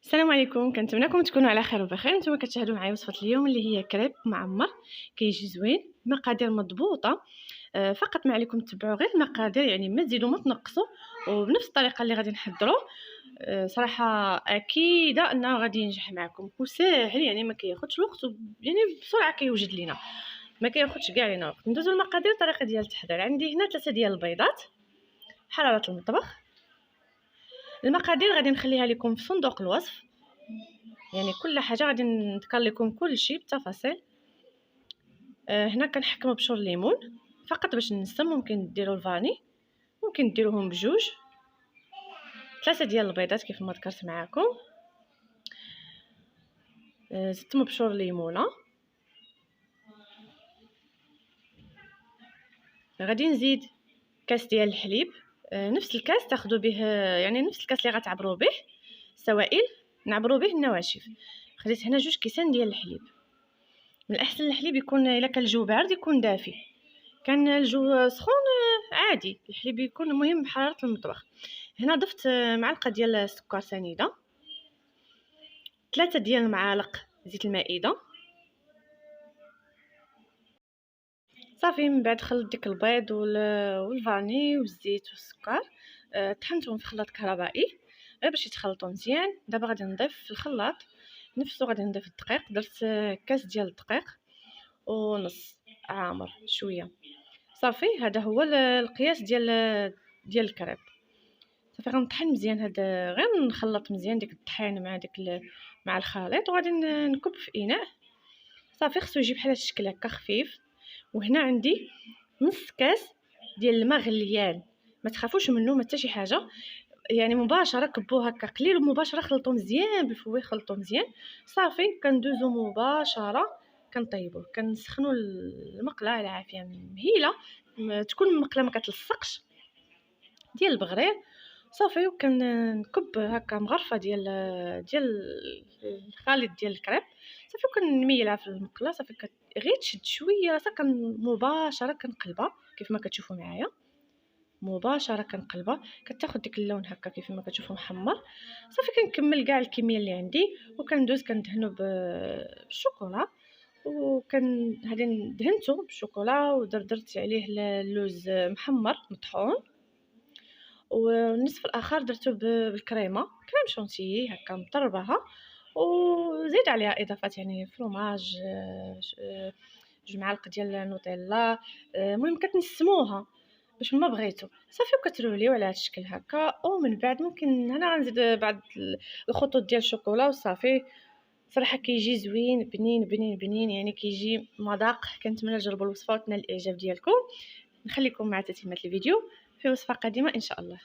السلام عليكم، كنتمنىكم تكونوا على خير وبخير. نتوما كتشاهدوا معايا وصفه اليوم اللي هي كريب معمر، كيجي زوين، مقادير مضبوطه. فقط ما عليكم تتبعوا غير المقادير، يعني ما تزيدوا ما تنقصوا، وبنفس الطريقه اللي غادي نحضروه. صراحه اكيده انه غادي ينجح معكم وساهل، يعني ما كياخذش الوقت، يعني بسرعه كيوجد لينا، ما كياخذش كاع لينا وقت. ندوزو المقادير. الطريقه ديال التحضير: عندي هنا 3 ديال البيضات، حراره المطبخ. المقادير غادي نخليها لكم في صندوق الوصف، يعني كل حاجه غادي نذكر لكم كل شيء بالتفاصيل. هنا كنحكموا بشور الليمون فقط باش ننسم. ممكن ديروا الفاني، ممكن ديروهم بجوج. 3 ديال البيضات كيف ما ذكرت معكم. زدتهم بشور الليمونه. غادي نزيد كاس ديال الحليب، نفس الكاس تاخذوا به، يعني نفس الكاس اللي غتعبروا به السوائل نعبروا به النواشف. خديت هنا 2 كيسان ديال الحليب. من الاحسن الحليب يكون الا كان الجو بارد يكون دافي، كان الجو سخون عادي الحليب يكون. المهم حراره المطبخ. هنا ضفت معلقه ديال السكر سنيده، 3 ديال المعالق زيت المائده. صافي من بعد خلط ديك البيض والفاني والزيت والسكر، طحنتهم في خلاط كهربائي غير باش يتخلطوا مزيان. دابا غادي نضيف في الخلاط نفسه، غادي نضيف الدقيق. درت كاس ديال الدقيق ونص عامر شويه. صافي هذا هو القياس ديال الكريب. صافي غنطحن مزيان، هذا غير نخلط مزيان ديك الطحين مع مع الخليط، وغادي نكب في اناء. صافي خصو يجي بحال هذا الشكل هكا خفيف. وهنا عندي نص كاس ديال الماء غليان، ما تخافوش منه ما حتى شي حاجه، يعني مباشره كبوه هكا قليل ومباشره خلطوه مزيان بالفوي، خلطوه مزيان. صافي كندوزو مباشره كنطيبوه. كنسخنوا المقله على عافيه مهيله، تكون المقله ما كتلصقش ديال البغرير. صافي وكنكب هكا مغرفه ديال الخليط ديال الكريب. صافي وكنميلها في المقله. صافي غير تشد شويه راسها مباشره كنقلبها كيف ما كتشوفوا معايا. مباشره كنقلبها كتاخذ ديك اللون هكا كيف ما كتشوفوا محمر. صافي كنكمل كاع الكميه اللي عندي وكندوز كندهنو بالشوكولا. هادي دهنته بالشوكولا ودرت عليه اللوز محمر مطحون، والنصف الاخر درته بالكريمه، كريم شونتيي هكا مطربها، وزيد عليها اضافات يعني فرomاج، 2 معالق ديال النوتيلا. المهم كتنسموها باش ما بغيتو. صافي وكتروليو على هذا الشكل هكا. ومن بعد ممكن هنا غنزيد بعض الخطوط ديال الشوكولا وصافي. صراحه كيجي زوين بنين بنين بنين، يعني كيجي مذاق. كنتمنى تجربوا الوصفه وتنال الاعجاب ديالكم. نخليكم مع تتمه الفيديو في وصفه قادمه ان شاء الله.